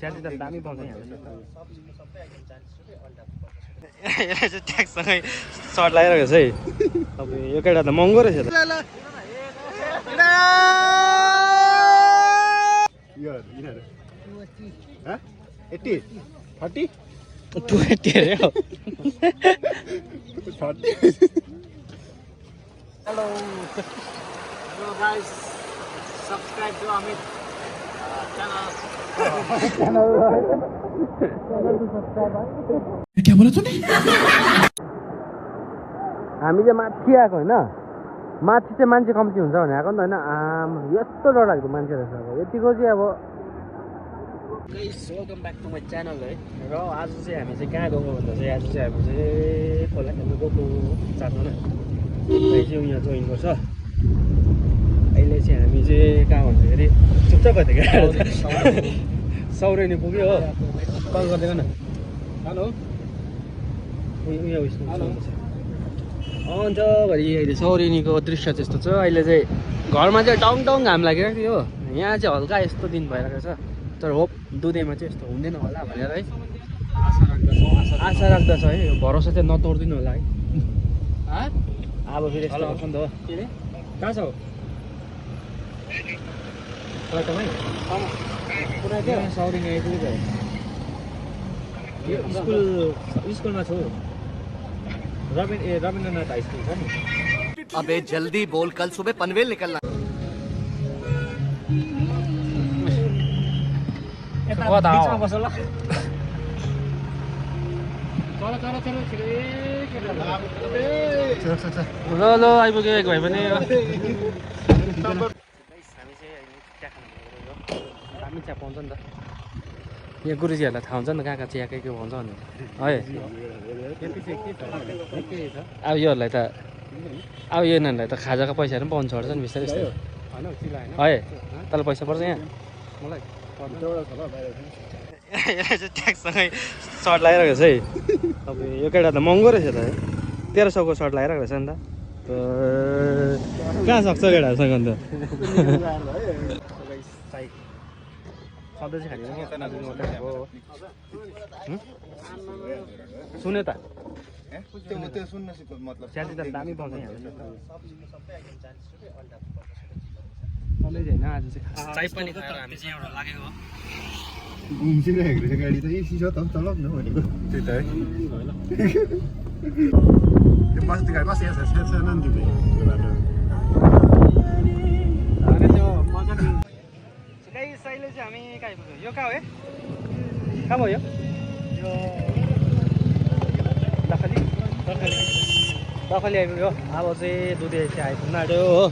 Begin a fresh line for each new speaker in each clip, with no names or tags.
च्याति त दामी पाउँछ यहाँ चाहिँ ट्याक्ससँगै सर्ट लगाइरहेको छ है अब यो केटा त महँगो रहेछ त Hello guys, subscribe to Amit channel.
क्या बोला तूने?
हामी चाहिँ माथि आएको होइन माथि चाहिँ मान्छे कम्ती हुन्छ भने आएको नि त होइन आम यस्तो डरलाग्दो मान्छे रहेछ अब यतिको चाहिँ अब welcome back to my channel है र आज चाहिँ हामी चाहिँ कहाँ गएको भन्दा चाहिँ आज चाहिँ हामी चाहिँ खोला खेल्नु गएको चारजना भाइ चाहिँ यहाँ जोइन गर्छ अहिले चाहिँ हामी चाहिँ कहाँ भन्दाखेरि चुपचाप भइदियो क्या सौरेनी पुग्यो हो कल गरिदिएको न हेलो उयो अन्त भरि अहिले सौरेनीको दृश्य त्यस्तो छ अहिले चाहिँ घरमा चाहिँ टाउङ टाउङ घाम लागिरहेको थियो हो यहाँ चाहिँ हल्का यस्तो दिन भइरहेको छ तर होप दुधैमा चाहिँ यस्तो हुँदैन होला भनेर है आशा राख्दछ है भरोसा चाहिँ नतोड्दिनु होला है अब फेरि यस्तो गर्छ नि त हो कहाँ छ सौरेनी आइपुग्यो स्कुलमा छु रविन्द्रनाथ हाई स्कुल छ नि
अबे जल्दी बोल कल सुबह पनवेल निकलना
ल ल आइपुग्यो एक भाइ पनि दामी चिया पाउँछ नि त यहाँ गुरुजीहरूलाई थाहा हुन्छ नि त कहाँ कहाँ चिया के भन्छ भने है अब योहरूलाई त अब यो नानीलाई त खाजाको पैसाहरू पनि पाउनु छोड्छ नि बिस्तारै बिस्तारै है तँलाई पैसा पर्छ यहाँ मलाई चाहिँ ट्याक्ससँगै सर्ट लगाइरहेको छ है अब यो केटा त महँगो रहेछ त 1300को सर्ट लगाइरहेको रहेछ नि त कहाँ सक्छ केटाहरूसँग अन्त सधैँ चाहिँ सुने त च्याति त दामी पाउँछ यहाँ सधैँ चाहिँ होइन आज चाहिँ चाय पनि खाएर हामी चाहिँ एउटा लागेको हो
घुम्सिरहेको रहेछ गाडी त एसी छ त चलाउ न भनेको त्यही त है त्यो बस्ती गाडी बस यहाँ सानो नि त्यो बाटो
अनि त्यो मजाले गाइस अहिले चाहिँ हामी कहाँ आइपुग्यो यो कहाँ हो है कहाँ भयो यो दखली आइपुग्यो अब चाहिँ दुधे चाहिँ आइपुग्नु आँट्यो हो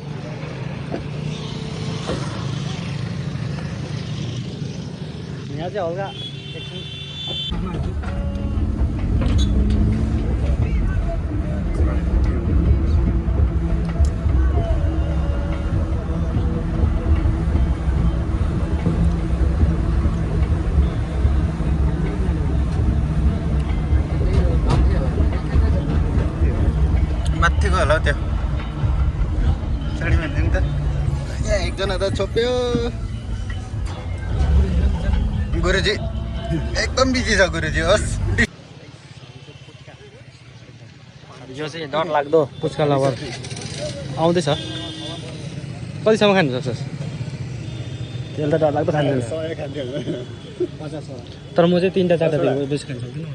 यहाँ चाहिँ हल्का एकछिन
माथिको होला त्यो साडीमा दिन त यहाँ एकजना त छोप्यो गुरुजी एकदम बिजी छ गुरुजी होस्
यो चाहिँ डर लाग्दो पुच्का लभर आउँदैछ कतिसम्म खानु सक्छस् त्यसले त डर लाग्दो खाँदैन तर म चाहिँ 3टा 4टा बेसी खान सक्दिनँ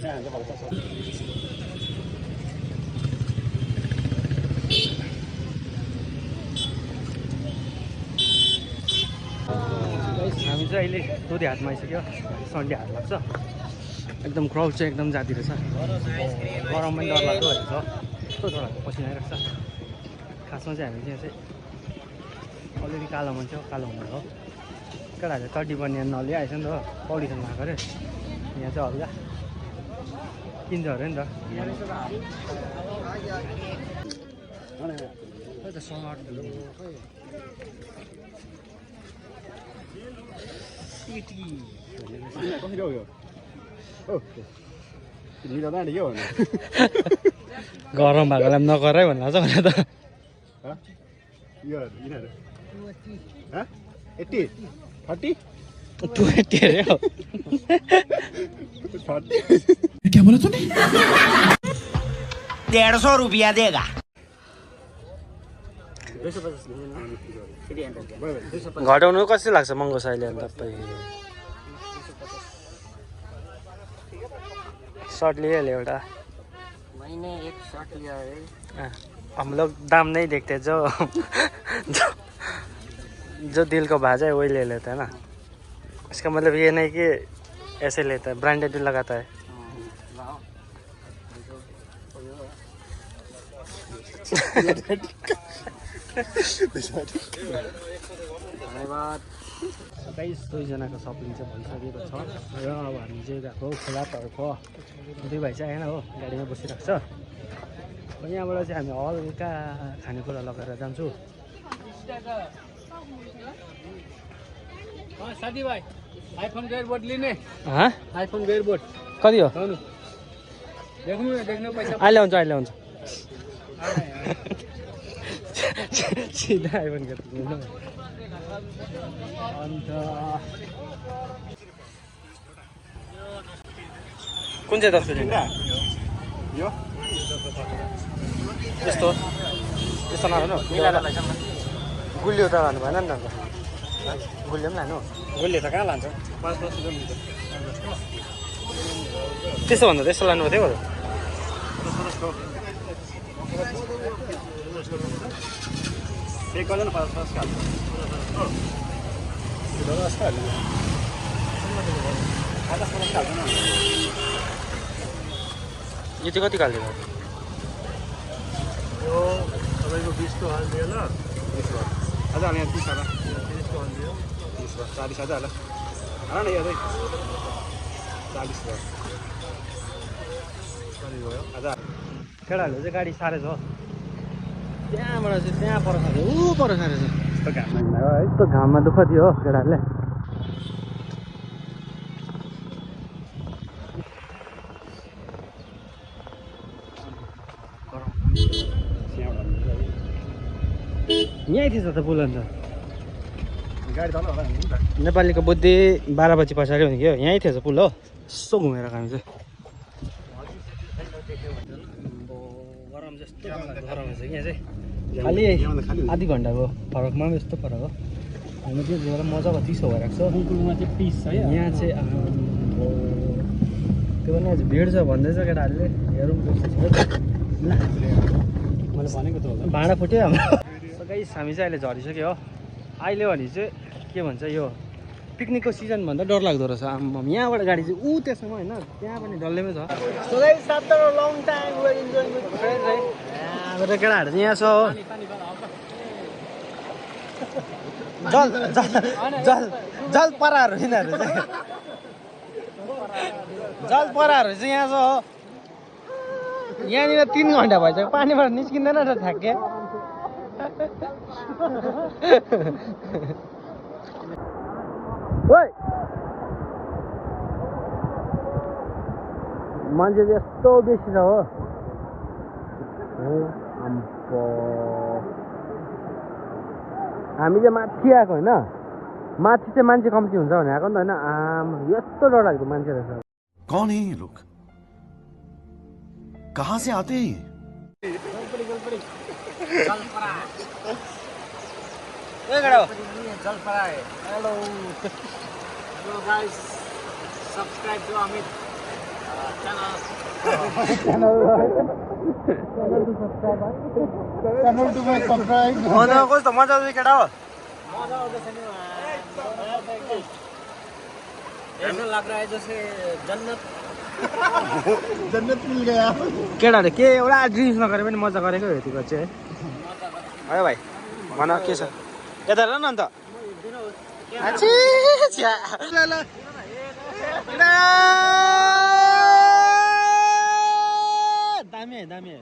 हामी चाहिँ अहिले दुधे हाटमा आइसक्यो सन्डे हाट लाग्छ एकदम क्राउड चाहिँ एकदम जाती रहेछ गरम पनि डर लाग्दो रहेछ यस्तो डरलाग्दो पसिना आइरहेको छ खासमा चाहिँ हामी चाहिँ अलरेडी कालो मान्छे हो कालो हुँदा हो केटाहरूले चड्डी बनिया नलिए आएछ नि त पौडी खेल्नु आएको अरे यहाँ चाहिँ हल्का किन्छ अरे नि त सर्ट गरम भएकोलाई पनि नगरै भन्नु छ भने त
80 30
280 अरे हो
क्या बोला तूने 150 रुपया देगा
घटाउनु कस्तो लाग्छ महँगो छ अहिले अन्त सर्ट लिइहाल्यो एउटा
मैंने एक शर्ट लिया है
हम लोग दाम नहीं देखते जो दिल को भाजा है वही ले लेते हैं ना इसका मतलब ये नहीं कि ऐसे लेता है ब्रांडेड लगाता है दुईजनाको सपिङ चाहिँ भइसकेको छ र अब हामी चाहिँ गएको खोलातर्फ दुई भाइ चाहिँ आएन हो गाडीमा बसिरहेको छ यहाँबाट चाहिँ हामी हल्का खानेकुरा लगाएर जान्छु
साथीभाइ आइफोन गेयरबोर्ड लिने आइफोन गेयरबोर्ड
कति हो
देख्नु पैसा
अहिले हुन्छ सिधा आइफोन गेयरबोर्ड अन्त कुन चाहिँ 10 रुपियाँ
यो
यस्तो नलानु गुलियो त लानु भएन नि त अन्त गुलियो पनि लानु गुलियो त कहाँ लान्छ 5-10 किलोमिटर त्यस्तो भन्दा त्यस्तो लानु थियो यो चाहिँ कति हालिदिनु
यो तपाईँको 20 को हालिदियो ल 20 भयो अझ हाल्ने 30 होला 30 को हालिदियो 30 भयो 40 अझ होला हाल न यो चाहिँ 40 भयो अझ
केटाहरूले चाहिँ गाडी सारेछ त्यहाँबाट चाहिँ त्यहाँ पर सारेछ ऊ पर सारेछ
यस्तो घाममा है
यस्तो घाममा दुःख थियो हो केटाहरूले यहीँ थिएछ त पुल अन्त
गाडी तल होला नि त
नेपालीको बुद्धि 12 बजी पछाडि हुने कि यहीँ थिएछ पुल हो यसो घुमेर हामी चाहिँ गरम जस्तो गरम छ कि यहाँ चाहिँ खालि आधी घन्टाको फरकमा पनि यस्तो फरक हो हामी चाहिँ गएर मजाको चिसो भइरहेको छ
बुङकुलमा चाहिँ पिस छ
यहाँ चाहिँ त्यो पनि आज भिड छ भन्दैछ केटाहरूले हेरौँ
मैले भनेको त होला
भाँडा फुट्यो हाम्रो गाइस हामी चाहिँ अहिले झरिसक्यो हो अहिले भने चाहिँ के भन्छ यो पिकनिकको सिजन भन्दा डर लाग्दो रहेछ आम्म यहाँबाट गाडी चाहिँ ऊ त्यसमा होइन त्यहाँ पनि डल्लैमै छ so guys after a long time we are enjoying with friends है हाम्रो केटाहरू चाहिँ यहाँ छ हो जल पराहरू यिनीहरू चाहिँ जल पराहरू चाहिँ यहाँ छ हो यहाँनिर 3 घन्टा भइसक्यो पानीबाट निस्किँदैन रहेछ ठ्याक्कै ओइ मान्छे चाहिँ यस्तो बेसी छ हो हामी चाहिँ माथि आएको होइन माथि चाहिँ मान्छे कम्ती हुन्छ भने आएको नि त होइन आम यस्तो डरलाग्दो मान्छे रहेछ
कौन है ये लोग कहाँ से आते हैं
hello guys subscribe to Amit
channel to subscribe
कस्तो मजा आउँछ केटा हो
मजा आउँदैछ नि ऐसा लग रहा है जैसे
जन्नत मिल गया
केटाहरूले के एउटा ड्रिङ्क्स नगरे पनि मजा गरेको हो यतिको चाहिँ है भाइ भन के छ यता हेर न अन्त दामी है दामी है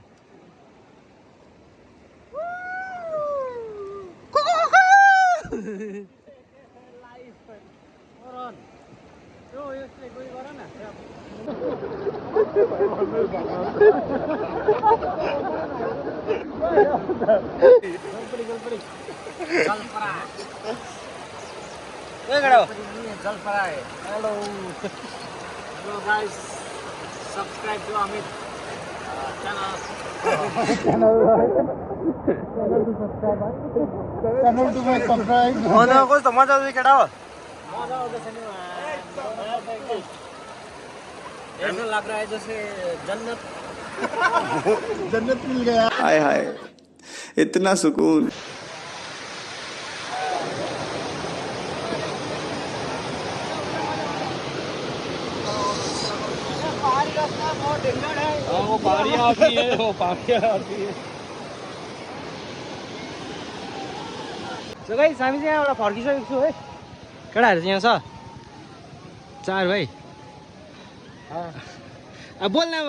जलपराई hello guys subscribe to Amit channel
कस्तो मजा आउँछ केटा हो
मजा आउँदैछ नि ऐसा लग रहा है जैसे जन्नत
हाय हाय इतना सुकून
वो पहाड़ी आती है वो पहाड़ी आती है सो गाइस हामी चाहिँ यहाँबाट फर्किसकेको छु है केटाहरू चाहिँ यहाँ छ 4 भाइ अब बोल्न अब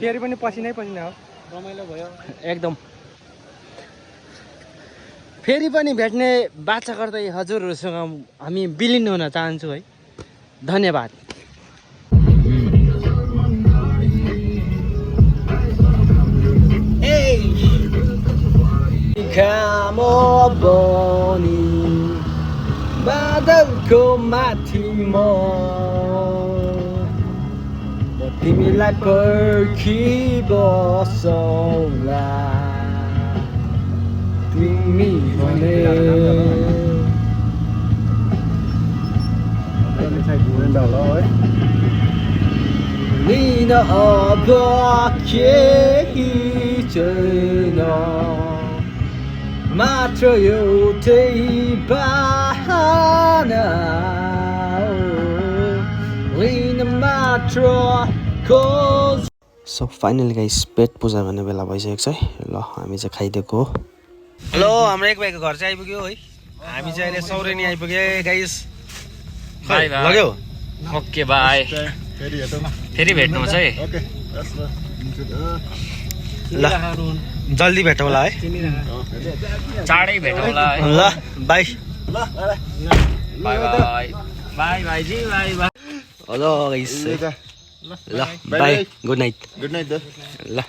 फेरि पनि पसिनै पसिना हो रमाइलो भयो एकदम फेरि पनि भेट्ने बाचा गर्दै हजुरहरूसँग हामी विलिन हुन चाहन्छु है धन्यवाद बादलको माथि म तिमीलाई पर्खिबसौला तिमी भने लिन अब केही छैन मात्र एउटै बहाना लिन मात्र
सो फाइनली गाइस पेट पूजा गर्ने बेला भइसकेको छ है ल हामी चाहिँ खाइदिएको हो
हेलो हाम्रो एक भाइको घर चाहिँ आइपुग्यो है हामी चाहिँ अहिले सौरेनी आइपुग्यो गाइस
बाई बाई
लग्यो
ओके बाई फेरि भेट्नुहुन्छ है
ल जल्दी भेटौँला है
चाँडै भेटौँला है
ल बाई
बाई बाई बाई भाइजी बाई बाई
हेलो गाइस ल by good night
good night
ल